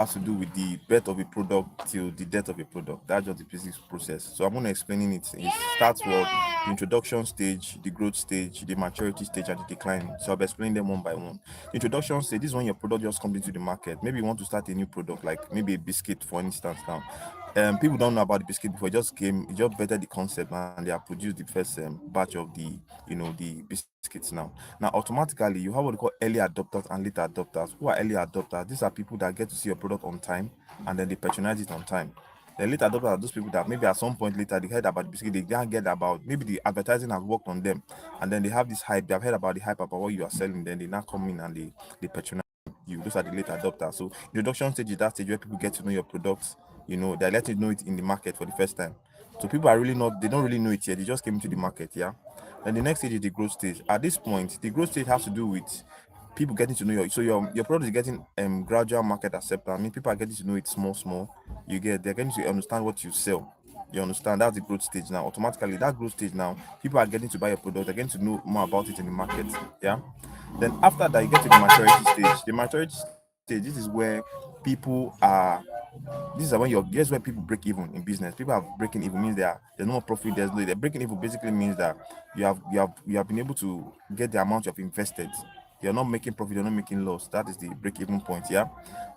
has to do with the birth of a product till the death of a product. That's just the basic process. So I'm going to explaining it. It starts with the introduction stage, the growth stage, the maturity stage, and the decline. So I'll be explaining them one by one. The introduction stage, this is when your product just comes into the market. Maybe you want to start a new product, like maybe a biscuit, for instance. Now, people don't know about the biscuit before. It just came, it just vetted the concept, and they have produced the first batch of the biscuits now automatically you have what they call early adopters and late adopters. Who are early adopters? These are people that get to see your product on time and then they patronize it on time. The late adopters are those people that maybe at some point later they heard about the biscuit, they can't get about maybe the advertising has worked on them, and then they have this hype, they have heard about the hype about what you are selling, then they now come in and they patronize you. Those are the late adopters. So introduction stage is that stage where people get to know your products, they're letting you know it in the market for the first time. So people are really not, they don't really know it yet, they just came into the market, yeah. And the next stage is the growth stage. At this point, the growth stage has to do with people getting to know your product is getting gradual market acceptance. I mean, people are getting to know it small. They're getting to understand what you sell. You understand? That's the growth stage now. Automatically, that growth stage now, people are getting to buy your product, they're getting to know more about it in the market. Yeah. Then after that, you get to the maturity stage. The maturity stage, this is where people are this is when your guess where people break even in business. People have breaking even means there's no more profit, there's no they're breaking even basically means that you have been able to get the amount you've invested. You're not making profit, you're not making loss. That is the break even point, yeah.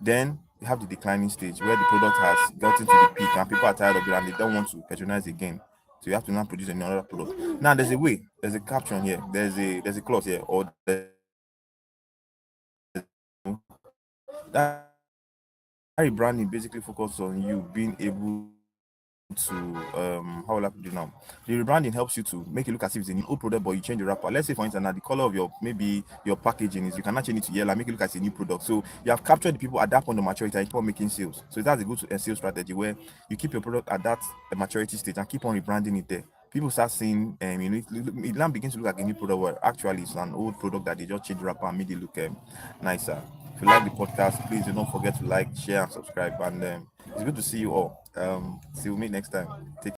Then you have the declining stage where the product has gotten to the peak and people are tired of it and they don't want to patronize again. So you have to now produce another product. Now there's a caption here, there's a clause here, or there's that rebranding basically focuses on you being able to how will I put it now? The rebranding helps you to make it look as if it's a new old product, but you change the wrapper. Let's say for instance, now the color of your maybe your packaging is you cannot change it to yellow and make it look as a new product. So you have captured the people at that point of maturity and keep on making sales. So that's a good sales strategy where you keep your product at that maturity stage and keep on rebranding it there. People start seeing it now begins to look like a new product where actually it's an old product that they just changed the wrapper and made it look nicer. If you like the podcast, please do not forget to like, share, and subscribe. And it's good to see you all. See you meet next time. Take